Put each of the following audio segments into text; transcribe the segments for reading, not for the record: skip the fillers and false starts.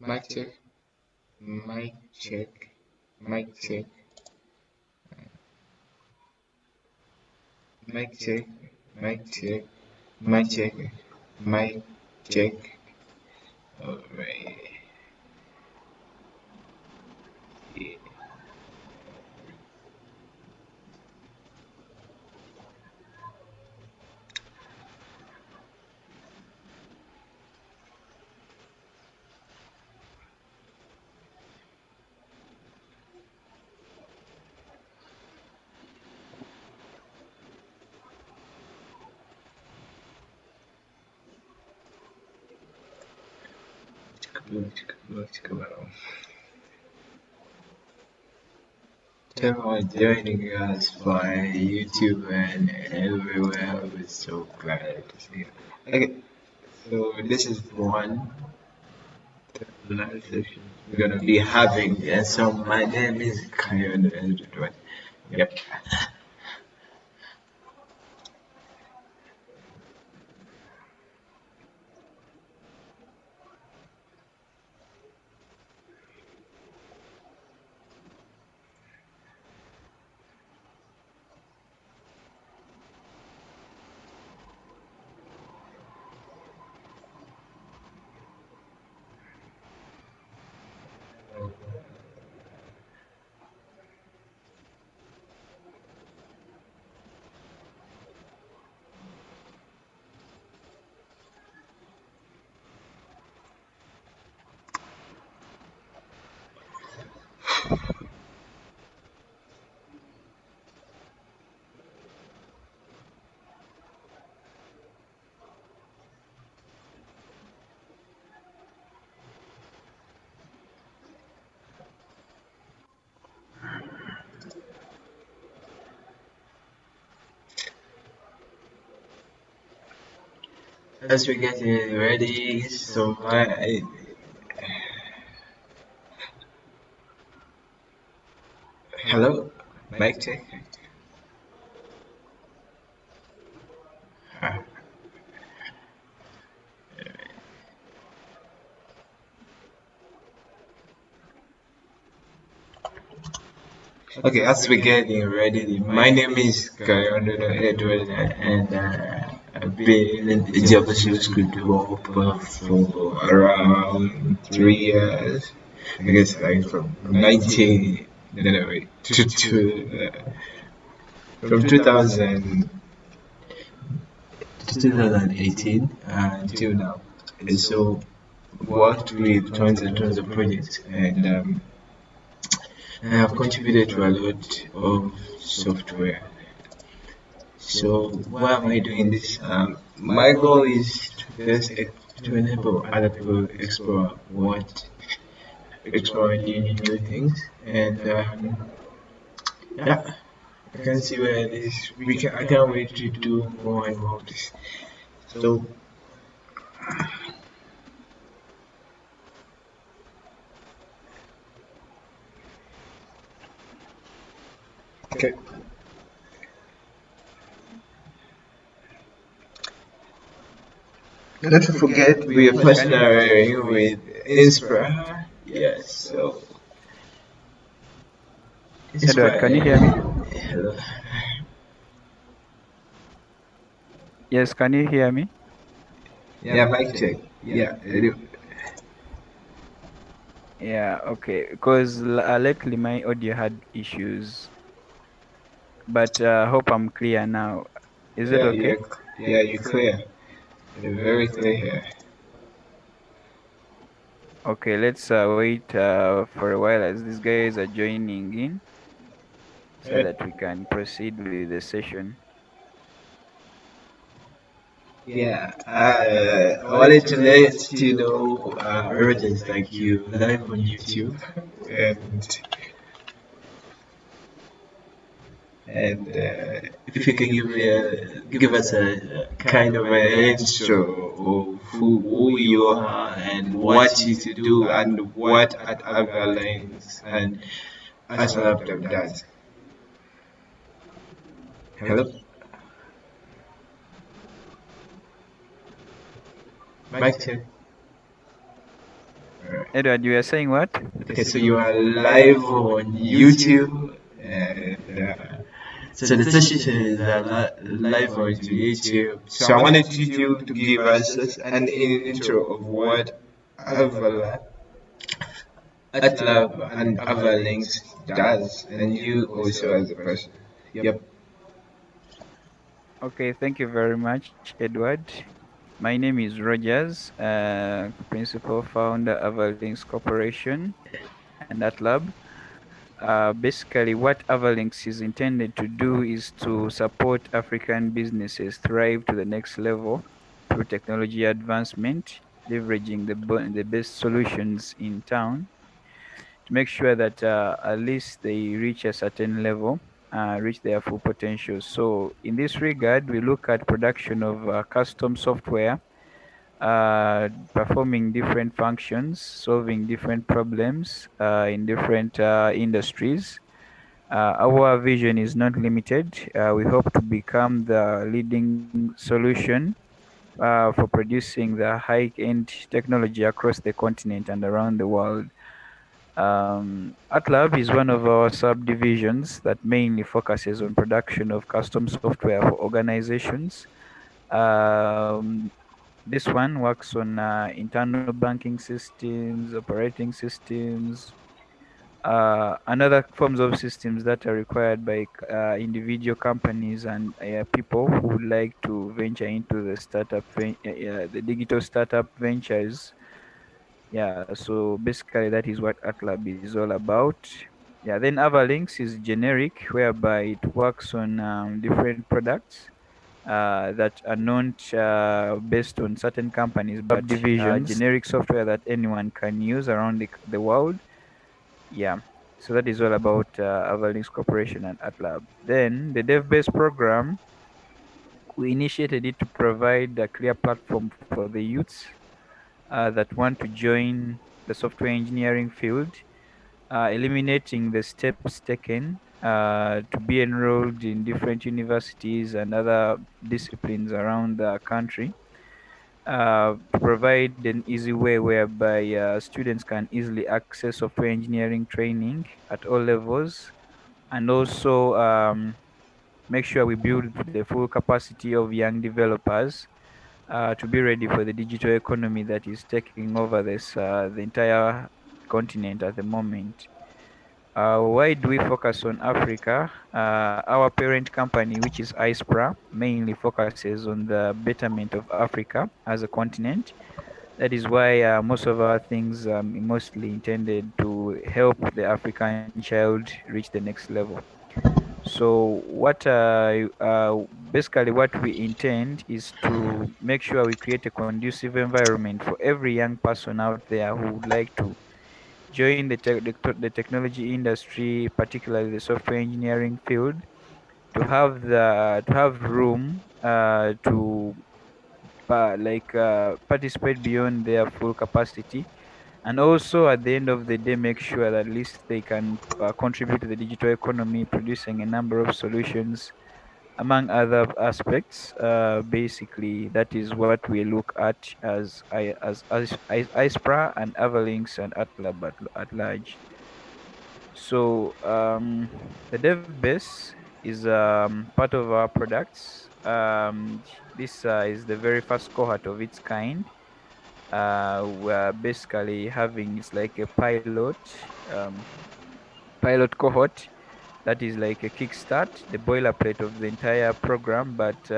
Mic check, mic check, mic check, mic check, mic check, mic check, mic check. Alright. Yeah. Everyone joining us by YouTube and everywhere. We're so glad to see you. Okay, so this is one live session we're gonna be having, and so my name is Kayondo. Yep. As we're getting ready, so hello, mic check. Okay, as we're getting ready, my name is Kayondo Edward, and I've been in the JavaScript developer for around 3 years. I guess like from 19, no, wait, from 2000 to 2018 until now. And so worked with tons and tons of projects, and I have contributed to a lot of software. So why am I doing this? My goal is to just to enable other people explore new things, and yeah, I can see where this I can't wait to do more and more of this. So okay. Not to forget, we are partnering with Inspira. Yes, so Edward, can you hear me? Hello. Yes, can you hear me? Yeah, mic check. Yeah, I do. Yeah, okay. Because lately my audio had issues, but hope I'm clear now. Is it Yeah, okay? you're clear. You're very clear here. Okay, let's wait for a while as these guys are joining in so that we can proceed with the session. Yeah, I wanted to let you know, audience like you, live on YouTube, and if you can give us a kind of an intro of who you are and what you to do and what AtLab links and AtLab does. Hello, mic check. Alright. Edward, you are saying what? Okay, so you are live on YouTube, and so the session is live on to YouTube. So I wanted you to give us an intro of what Avala, AtLab, and Avalinks does, and you also as a person. Yep. Okay, thank you very much, Edward. My name is Rogers, principal founder of Avalinks Corporation and AtLab. Basically, what Avalinks is intended to do is to support African businesses thrive to the next level through technology advancement, leveraging the best solutions in town to make sure that at least they reach a certain level, reach their full potential. So, in this regard, we look at production of custom software, performing different functions, solving different problems in different industries. Our vision is not limited. We hope to become the leading solution for producing the high end technology across the continent and around the world. AtLab is one of our subdivisions that mainly focuses on production of custom software for organizations. Um, this one works on internal banking systems, operating systems, and other forms of systems that are required by individual companies and people who would like to venture into the digital startup ventures. Yeah, so basically that is what AtLab is all about. Yeah, then Avalinks is generic, whereby it works on different products that are not based on certain companies, but Subdivisions. generic software that anyone can use around the world. Yeah, so that is all about Avalinks Corporation and AtLab. Then the dev-based program, we initiated it to provide a clear platform for the youths that want to join the software engineering field, eliminating the steps taken to be enrolled in different universities and other disciplines around the country, to provide an easy way whereby students can easily access software engineering training at all levels, and also make sure we build the full capacity of young developers to be ready for the digital economy that is taking over the entire continent at the moment. Why do we focus on Africa? Our parent company, which is ISPRA, mainly focuses on the betterment of Africa as a continent. That is why most of our things mostly intended to help the African child reach the next level. So basically what we intend is to make sure we create a conducive environment for every young person out there who would like to join the technology industry, particularly the software engineering field, to have room to participate beyond their full capacity, and also at the end of the day make sure that at least they can contribute to the digital economy, producing a number of solutions among other aspects. Basically, that is what we look at as ISPRA and Avalinks and AtLab at large. So the dev base is part of our products. This is the very first cohort of its kind. We're basically having it's like a pilot cohort that is like a kickstart, the boilerplate of the entire program. But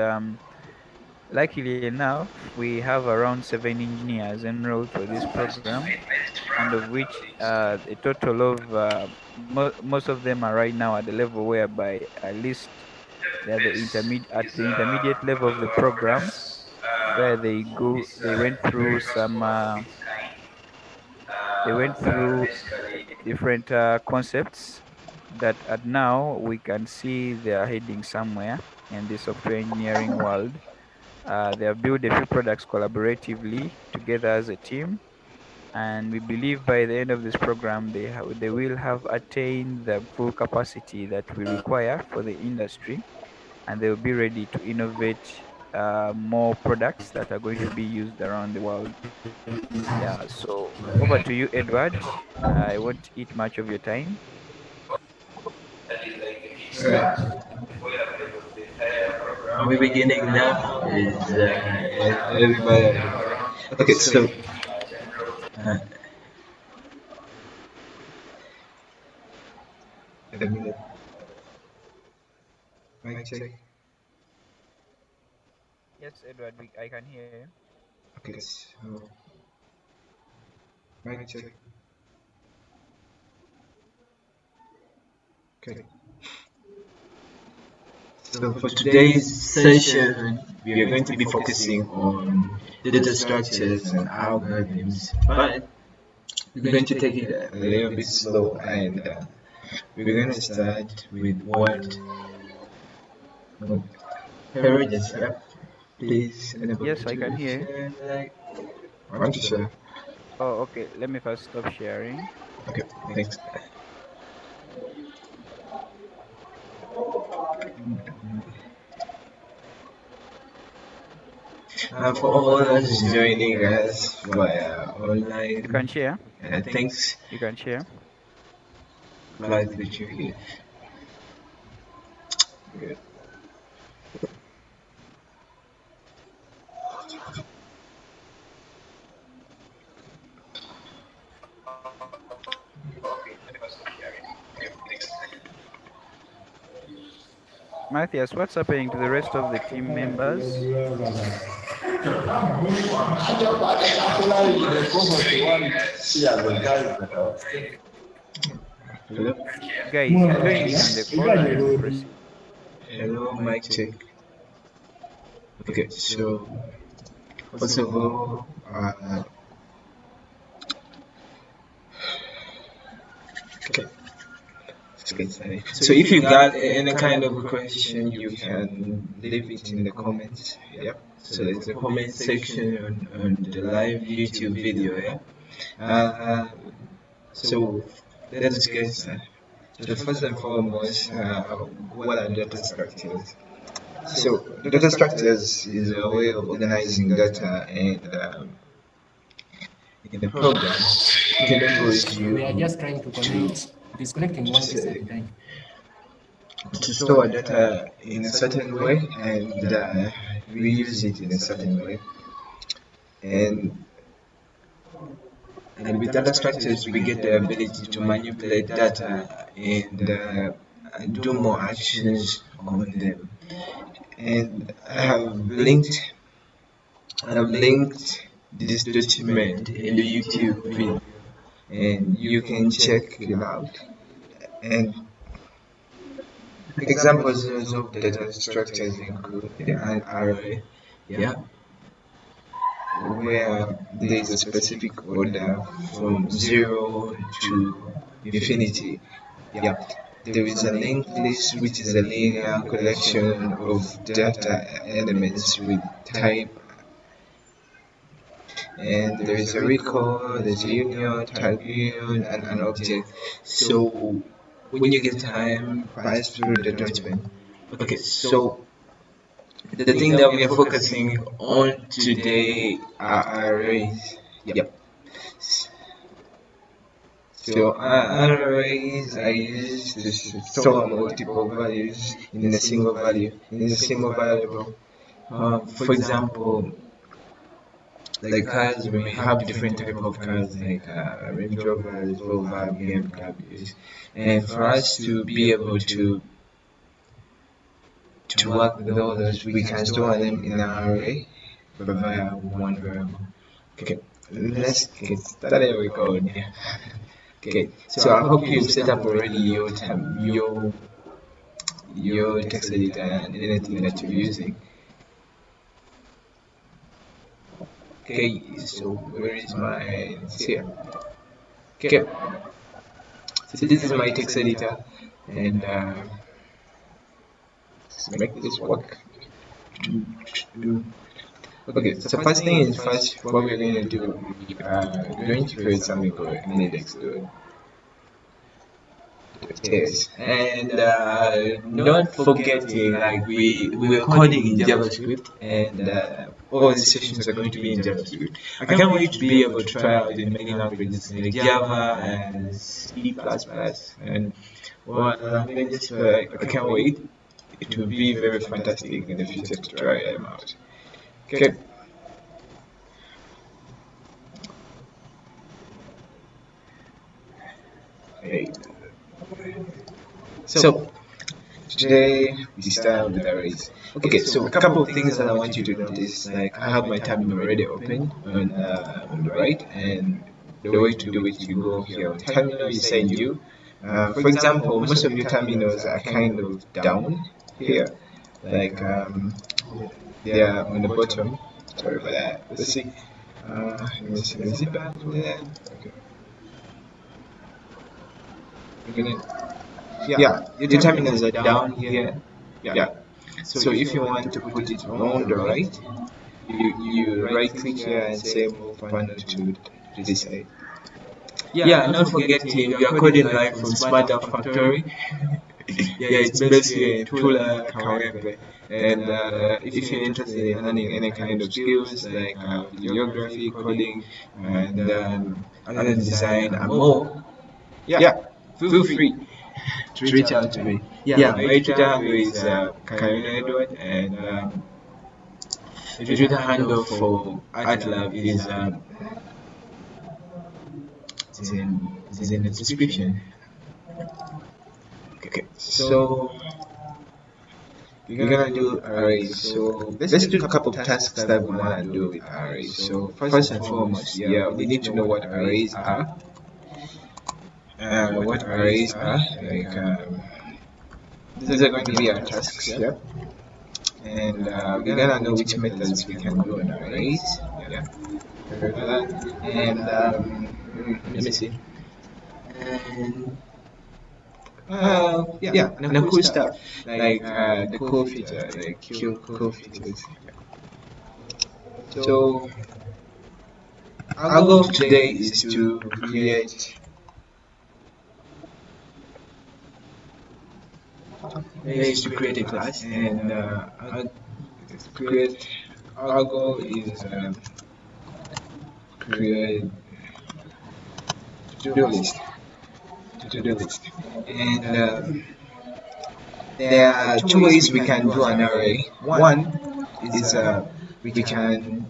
luckily enough, we have around 7 engineers enrolled for this program, and of which a total of most of them are right now at the level whereby at least they're at the intermediate level of the program, where they went through different concepts that at now we can see they are heading somewhere in the software engineering world. They have built a few products collaboratively together as a team, and we believe by the end of this program they will have attained the full capacity that we require for the industry, and they will be ready to innovate more products that are going to be used around the world. Yeah, so over to you, Edward. I won't eat much of your time. Alright, are we beginning now? Is everybody around? Okay, so uh, a minute. Mic check. Yes, Edward, I can hear you. Okay, so mic check. Okay. So for today's session, we are going to be focusing on data structures and algorithms, but we're going to take it a little bit slow, and we're going to start with what Herodias, yeah. Please enable me Yes, I can to hear you. share. Like, I want to share. Oh, okay. Let me first stop sharing. Okay, thanks. For all those joining us via You can online, share. thanks. You can share. Glad that you're here. Good. Matthias, what's happening to the rest of the team members? Hello? Guys, join in on the call and we proceed. Hello, mic check. Okay, so first of all, okay, let's get started. So if you got any kind of question, you can leave it in the comments. Yep. So there's a comment section on the live YouTube video. Yeah. Uh, so let us get started. So first and foremost, what are data structures? So data structures is a way of organizing data and in a program. It enables you We are just trying to connect. It is connecting one piece at say, a time. to store data in a certain way and reuse it in a certain way. And and with data structures, we get the ability to manipulate data and do more actions on them. And I have linked this document in the YouTube video, and you can check it out. And examples of data structures include an array, yeah, where there is a specific order from 0 to infinity. Yeah. There is a linked list, which is a linear collection of data elements with type, and there is a record, there's a union, type union, and an object. So when you get time, pass through the document. Okay, so the thing that we are focusing on today are arrays. Yep. So arrays are used to store multiple values in a single value, in a single variable. For example, like cars, we may have different type of cars like Range Rovers, Volvo, BMWs, and for us to be able to work with all those, we can store them in an array via one variable. Okay, let's get started recording. Okay, so I hope you've set up already your text editor and anything that you're using. Okay, so where is my, it's here. Okay, so this is my text editor, and let's make this work. Okay, so first thing is first, what we're going to do, we're going to create something called an index node. Yes, and not forgetting, like we're coding in JavaScript, and all the sessions are going to be in JavaScript. I can't wait to be able to try out in many languages like Java and C++, and well, I just feel like I can't wait. It will be very fantastic in the future to try them out. Okay. Hey. So today we start with arrays. Okay, so a couple of things that I want you to notice, like I have my terminal already open on the right, and the way to do it, you go here on terminal, you say new. For example, most of your terminals are kind of down here, like they are on the bottom. Sorry for that. Let's see. Let me see. Is it back over there? Okay. We're gonna, yeah, your terminals are down here. Yeah. So if you want to put it on the right, you right click here and say move panel to this side. Yeah, not forgetting we are coding live from Smart App Factory. Yeah, it's based here in Tula, Kayondo. And if you're interested in learning any kind of skills like videography, coding, and other design and more, yeah, feel free to reach out to me. Yeah, my Twitter handle is Kayondo, and the Twitter handle for AtLab is in the description. Okay, so we're gonna do arrays. So let's do a couple of tasks that we wanna do with arrays. So first and foremost, yeah, we need to know what arrays are. Like these are going to be our tasks, yeah. And we're gonna know which methods we can do on arrays, yeah. And let me see. And yeah, and the cool stuff like the cool feature, like cool features. So our goal today is to create a class, and our goal is create to-do list. And there are two ways we can do an array. One is we can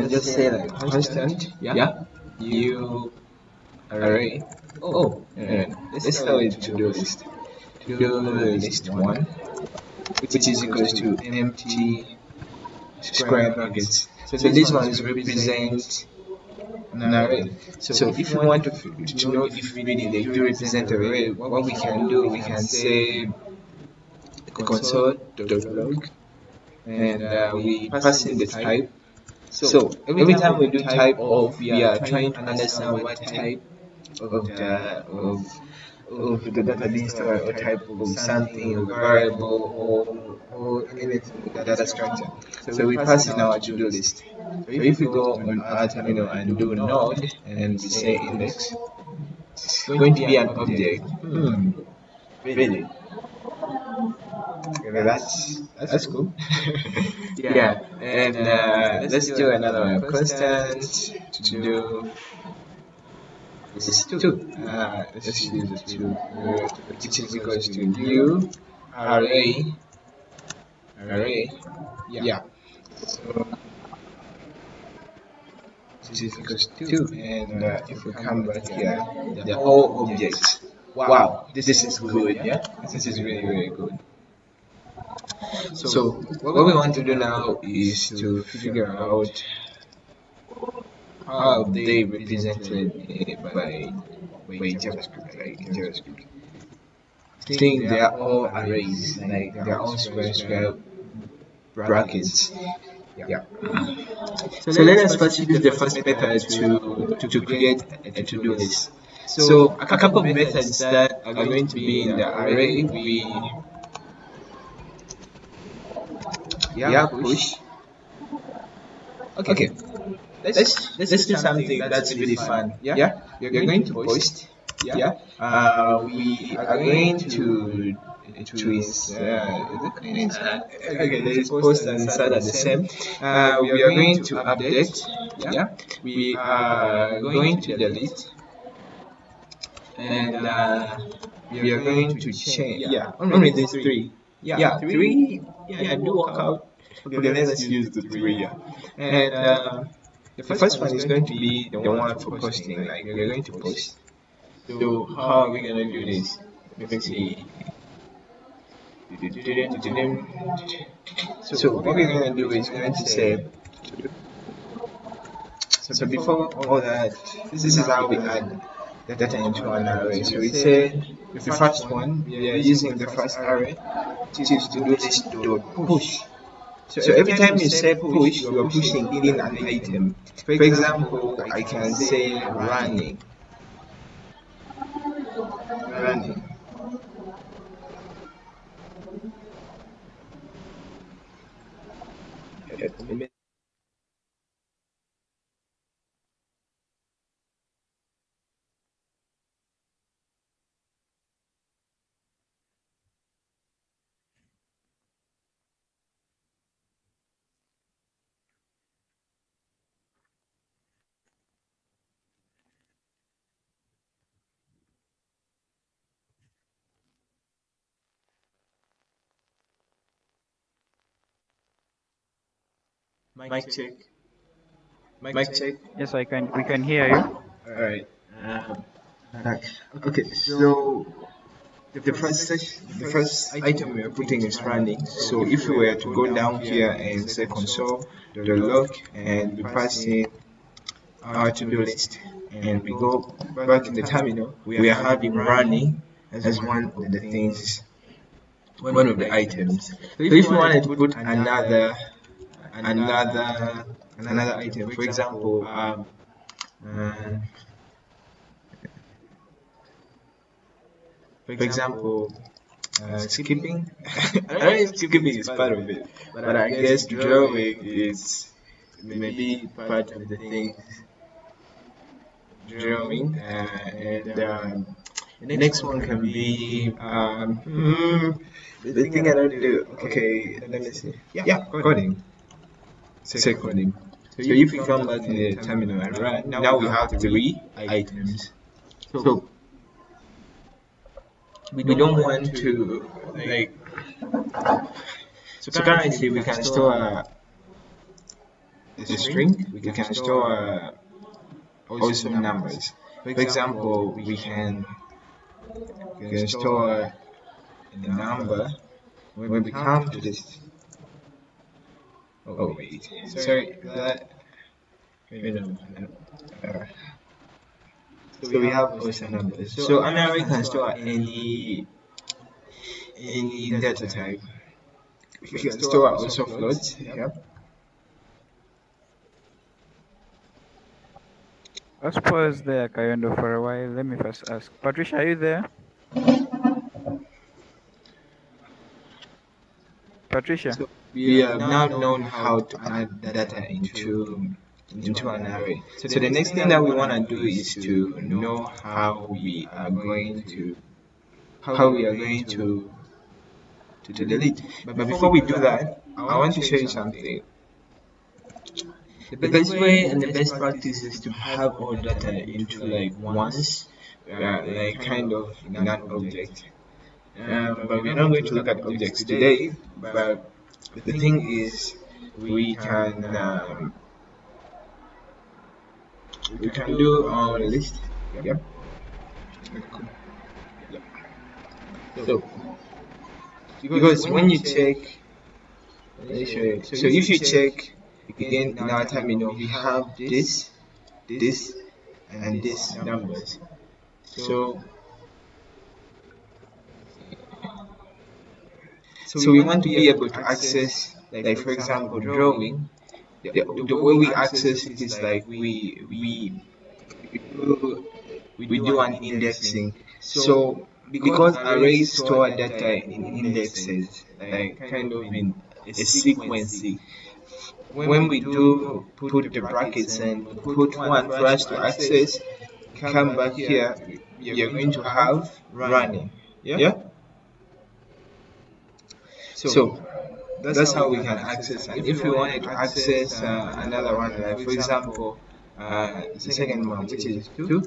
just say like constant, yeah, new array. Let's start with to-do list. To-do list one, which is equals to empty square brackets. So this one is represent an array. So if you want to know if really they do represent an array, what we can do, we can say console.log, and we pass in the type. So every time we do type of, we are trying to understand what type of the database store or type of something, or variable, or anything with data structure. So we pass in our to-do list. So if we go on our terminal and do node and we say index, it's going to be an object. Really? Okay, that's cool. Yeah, and let's do another one. Constant to do is 2. Let's use the 2, which is equals to new array. Yeah. So this is equals to 2, and if we come back here, the whole object. Wow, this is good. Yeah, this is really good. So what we want to do now is to figure out how they represented by JavaScript, like JavaScript. I think they are all arrays, like they are all square brackets. Yeah. So let us first use the first method to create a to-do list. So a couple of methods that are going to be in the array, we push. Okay. let's do something that's really fun. Yeah, we are going to post. Yeah, we are going to okay, let's post and start at the same. We are going to update. Yeah, we are going to delete, and we are going to change. Yeah, only these three. Yeah, three. Yeah, do work out. Okay, let's use the three. Yeah, and the first one is going to be the one for posting. Like we're going to post. So how are we gonna do this? Let me see. So what we're gonna do is going to say. So before all that, this is how we add data into an array. So we say the first one, we are using the first array, which is to do list dot push. So every time you say push, you are pushing in an item. For example, I can say running. Running. Mic check. Mic check. Yes, I can. We can hear you. All right. Okay. So the first item we are putting is running. So if we were to go down here and say console the log and we pass in our to-do list and we go back in the terminal, we are having running as one of the things, one of the items. So if you wanted to put another item, for example, uh, skipping. I don't know if skipping is part of it, but I guess drawing is maybe part of the thing. Drawing, and the next one can be the thing I don't do. Okay, let me see. Yeah, coding. Say coding. So if we come back in the terminal and run, now we have three items. So we don't want to like. So currently we can store a string. We can store also numbers. For example, we can store a number when we come to this. Oh wait, sorry that. So we have also numbers. So an array can store any data type. We can store also floats. Yep. Let's pause there, Kayondo, for a while. Let me first ask. Patricia, are you there? Patricia? So we have now known how to add data into an array. So the next thing that we want to do is to know how we are going to delete. But before we do that, I want to show you something. The best way and the best practice is to have all data into like once, like kind of in an object. But we're not going to look at objects today. But the thing is, we can do our list. Yep. So because when you check, let me show you. So if you check again in our terminal, we have this, and this numbers. So we want to be able to access, like for example, drawing. The way we access it is like we do an indexing. So because arrays store data in indexes, like kind of in a sequence, when we do put the brackets and put one for us to access, come back here, we are going to have running. Yeah. So that's how we can access. And if we wanted to access another one, like for example, the second one, which is 2.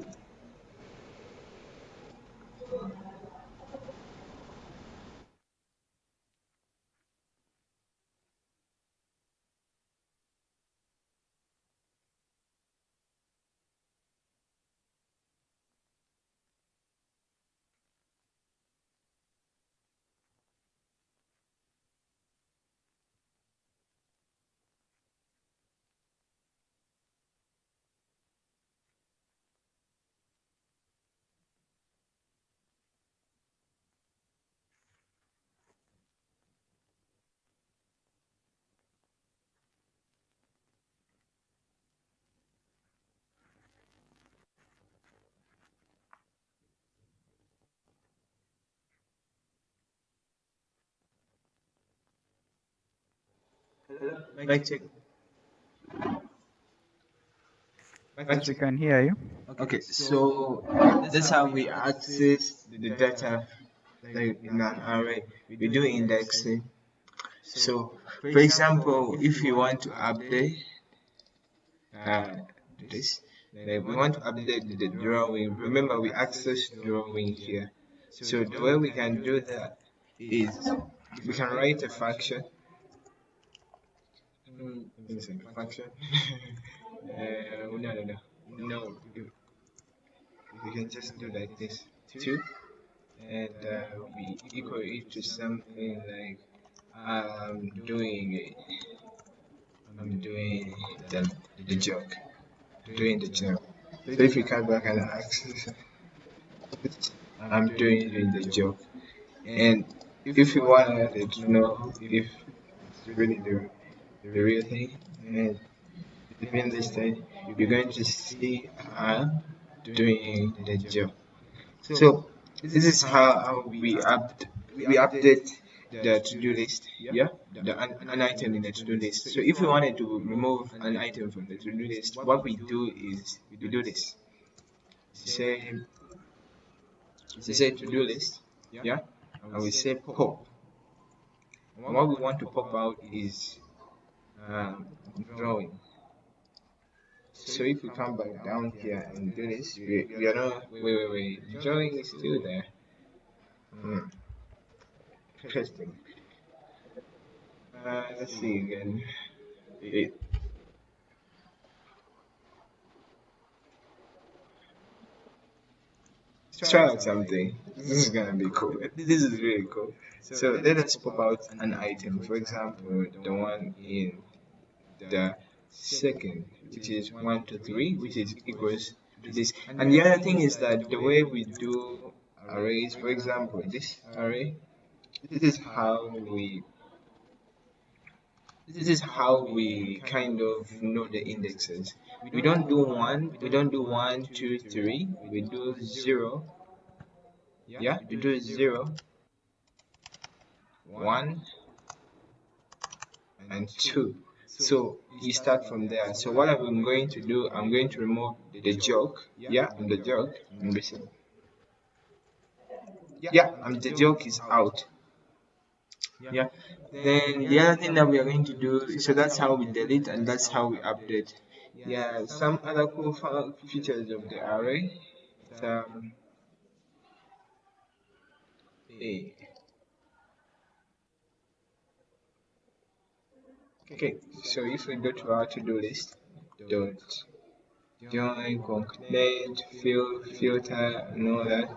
Mic check. Mic Yes, we check. can hear you. Okay, so that's how we access the data, like in an array. We do indexing. So, for example, if you want to update uh, this, like we want to update the drawing. Remember, we access drawing here. So the way we can do that is we can write a function. Function. No. We can just do like this. 2, and we equal it to something like doing I'm doing the joke, doing the joke. So if you come back and ask, I'm doing the joke, and if you wanted to know if it's really the real thing, and between this thing, you're going to see I'm doing the joke. So this is how we update the to-do list. Yeah, an item in the to-do list. So if we wanted to remove an item from the to-do list, what we do is we do this. Say to-do list. Yeah, and we say pop. And what we want to pop out is drawing. So if we come back down here and do this, we are not wait. The drawing is still there. Interesting. Let's see again. It, let's try out something. This is gonna be cool. This is really cool. So let us pop out an item. For example, the one in the second, which is 1 to 3, which is equals to this. And the other thing is that the way we do arrays, for example, this array, this is how we this is how we kind of know the indexes. We don't do one, two, three. We do 0. Yeah, we do 0, 1, and 2. So you start from there. So what I'm going to do, I'm going to remove the joke. Yeah, and the joke. And listen. Yeah, and the joke is out. Yeah. Then the other thing that we are going to do, so that's how we delete and that's how we update. Yeah, some other cool features of the array. Um, eh, okay, so if we go to our to-do list, dot join, concatenate, filter, and all that,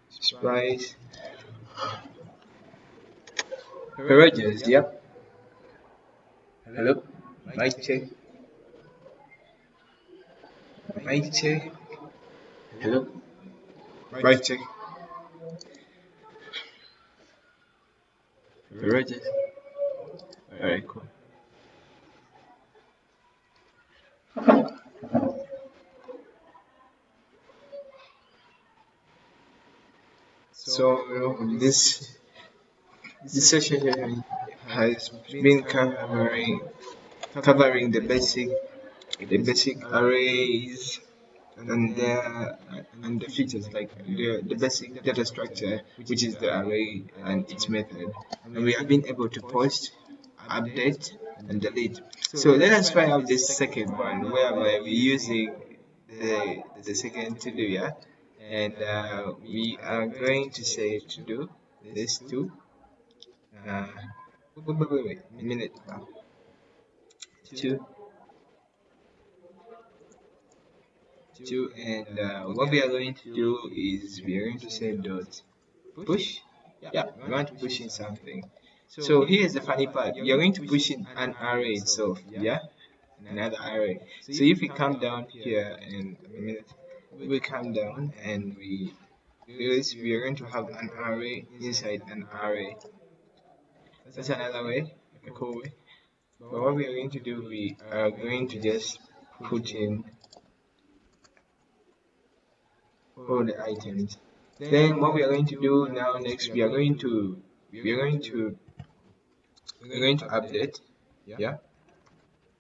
splice, Rogers, yep. Hello, mic check, mic check. Hello, mic check. Rogers. Alright, cool. So This session has been covering the basic arrays and the features like the basic data structure, which is the array and its method. And we have been able to post, update, and delete. So let us try out this second one, whereby we're using the second to do, yeah. And we are going to say to do this too. Uh, wait, minute two, two, and what we are going to do is we are going to say dot push. Yeah, we want to push in something. So here's the funny part. We are going to push in an array itself. Yeah, another array. So if we come down here and a minute, we come down and we realize we are going to have an array inside an array. That's another way, a cool way. But what we are going to do, we are going to just put in all the items. Then what we are going to do now next, we're going to update. Yeah.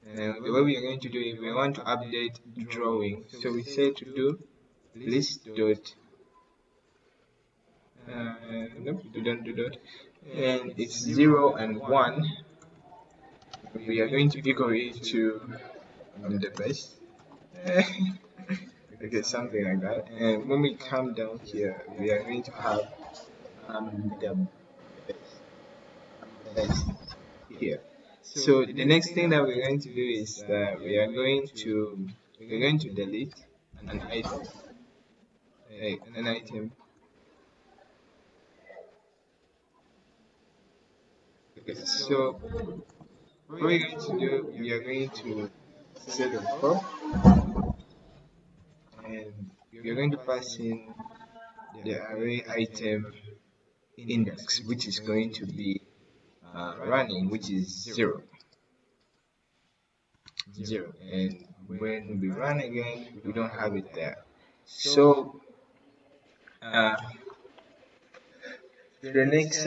And the way we are going to do it, we want to update drawing. So we say to do list dot. Nope, we don't do that. And it's 0 and 1. We are going to equal it to the base. Okay, something like that. And when we come down here, we are going to have the base here. So the next thing that we're going to do is that we're going to delete an item. An item. Okay, so what we're going to do, we are going to set a for, and we are going to pass in the array item index, which is going to be running, which is 0. And when we run again, we don't have it there. So the next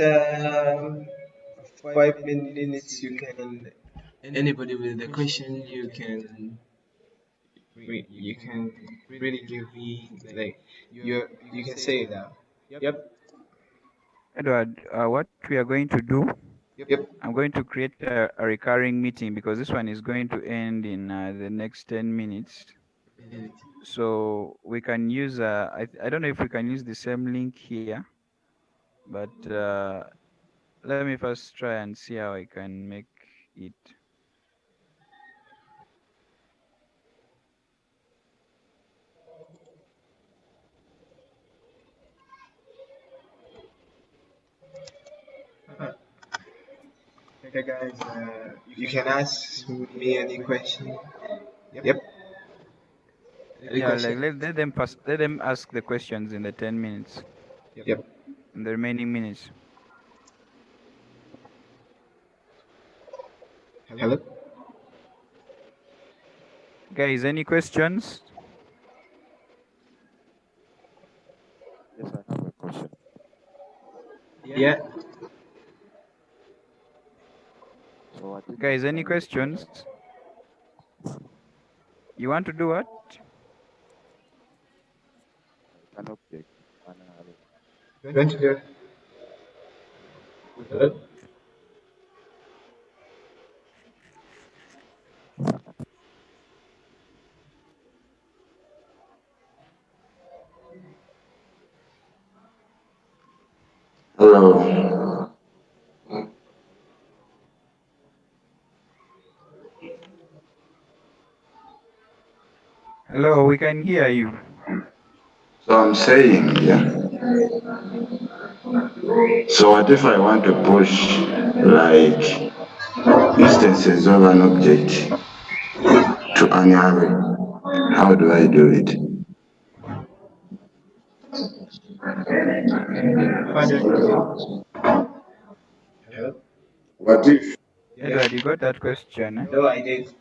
5 minutes, you can, anybody with a question, you can really give me, like, you can say it now. Yep. Edward, what we are going to do, Yep. I'm going to create a recurring meeting because this one is going to end in the next 10 minutes. So we can use, I don't know if we can use the same link here, but let me first try and see how I can make it. Okay, guys, you can ask me any question. Yep. Any Yeah, question? like let them ask the questions in the 10 minutes, Yep. in the remaining minutes. Hello? Guys, any questions? Yes, I have a question. Yeah. So what if Guys, any I questions? You want to do what? an object an array? Going to do. Hello? Hello. Hello, we can hear you. So I'm saying, yeah. So what if I want to push like instances of an object to an array? How do I do it? Pardon? Hello? What if Edward, you got that question? Eh? No, I did.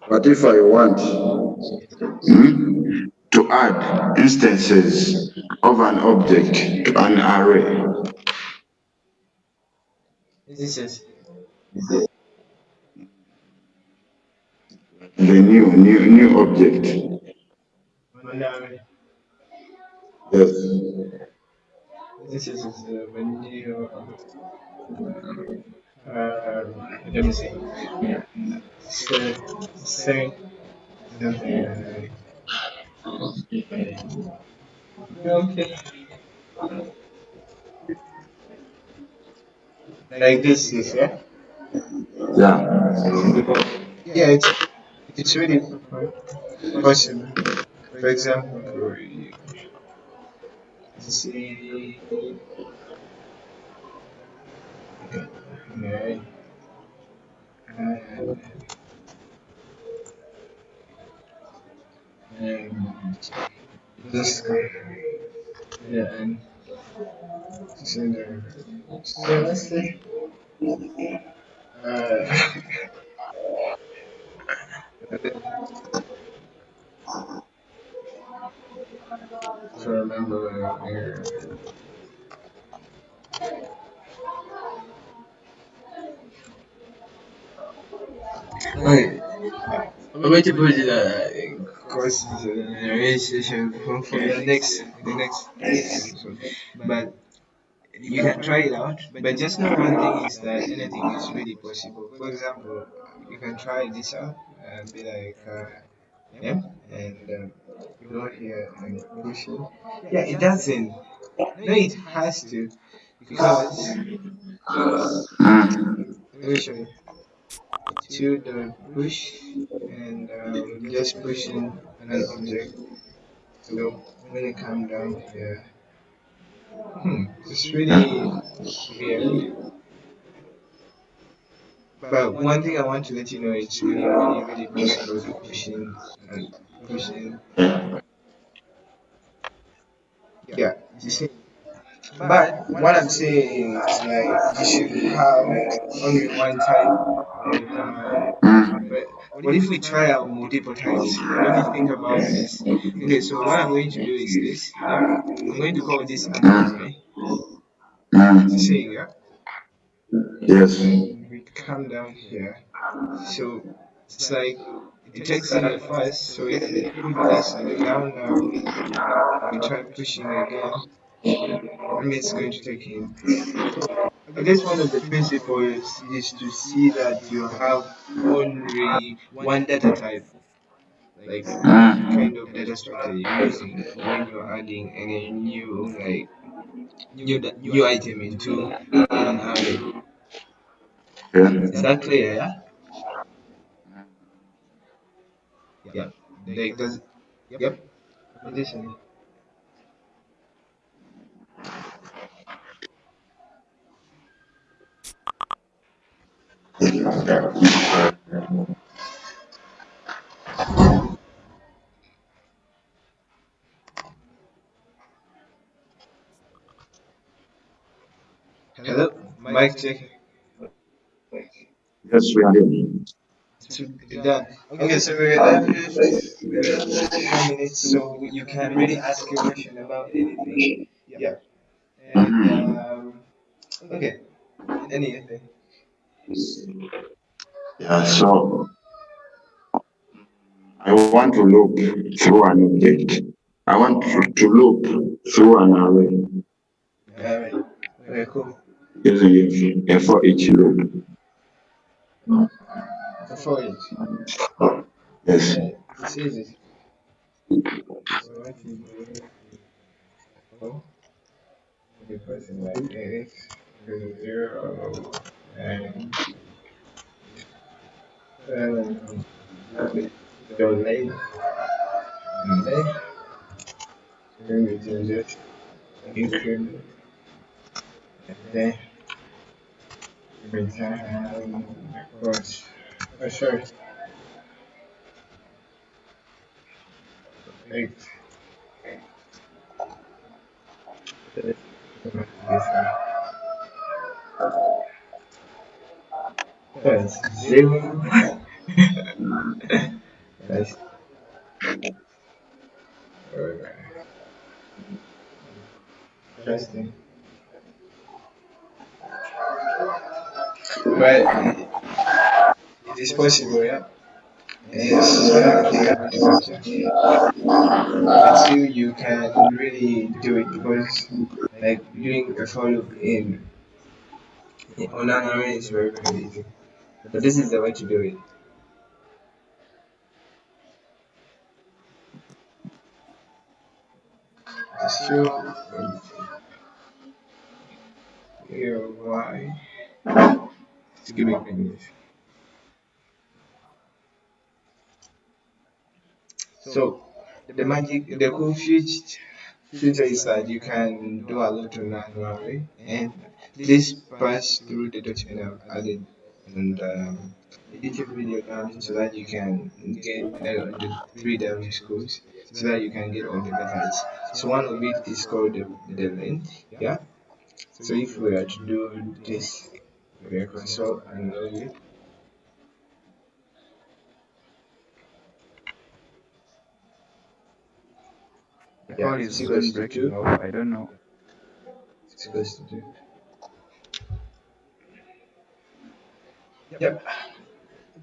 I want to add instances of an object to an array? This is The new object. one hour. Yes. This is when you let me see. So say something okay, like this is yeah. Yeah. Yeah, it's really possible. For example, you see, yeah, and, this guy, yeah, and so, so let's say, uh, to remember where, okay, I'm going to put the courses in the registration for the next episode, but you can try it out. But just know one thing is that anything is really possible. For example, you can try this out and be like, yeah, and go here and push it. Yeah, it doesn't. No, it has to because let me show you. To the push and just pushing an object. So when it come down here, it's really weird. But one thing I want to let you know, it's really possible to and pushing. Yeah, you see. But what I'm saying is like you should have only one type. Like, but what if we try out multiple types? When you think about this, okay. So what I'm going to do is this. Yeah, I'm going to call this an array. It's the same. Yeah, Yes. and we come down here. So it's like it takes in the first. So if we put this in the down arrow, we try pushing again. I mean, it's going to take in. I guess one of the principles is to see that you have only one data type, like one kind of data structure you're using when you're adding any new new item into an array. Is Yeah. that clear? Yeah. Yeah. Like does. Yep. Addition. Hello, Mike check. Yes, we are here. So done. Okay, so we're left with 4 minutes, so you can really ask your question about anything. Yeah, and okay, anything. Yeah, so I want to look through an object. I want to look through an array All right. Okay, cool. using a for each loop. For it. Yes. Yeah, it's easy. So what you do oh, you put in like x equals 0 and um, your length and length, then we can just increment then return across. Oh, sorry, like this one. That's 0. That's interesting. but it is possible, yeah. And this is what I think I'm going to capture. And still, you can really do it because, like, doing a for loop on an array is very very easy. But this is the way to do it. So here why it's giving English. So the cool feature is that you can do a lot on an array, and this pass through the document I've added on the YouTube video down so that you can get the 3W scores so that you can get all the methods. So one of it is called the length, yeah. So if we are to do this, we are console and log it. The Yeah, call is it's soon equals to breaking 2. off. I don't know. It's equals to 2. Yep.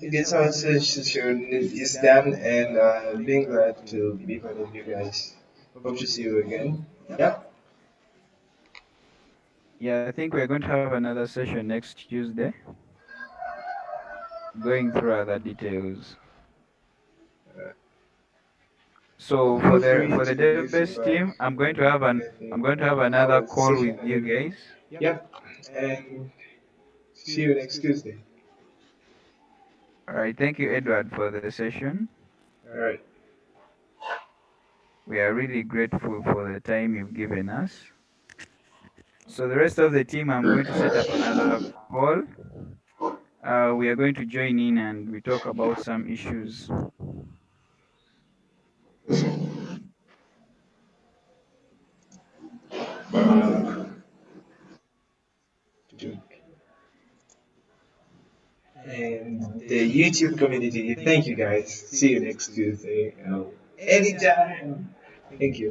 This our session is done, and being glad to be part of you guys. Hope to see you again. Yep. Yeah, I think we're going to have another session next Tuesday, going through other details. So Feel for free the to dev give base feedback team, I'm anything going to have on another our call session with and you everything. guys. Yep. And see you next Tuesday. All right, thank you, Edward, for the session. All right. We are really grateful for the time you've given us. So the rest of the team, I'm going to set up another call. We are going to join in and we talk about some issues. Dude. And the YouTube community, thank you guys. See you next Tuesday. Anytime. Thank you.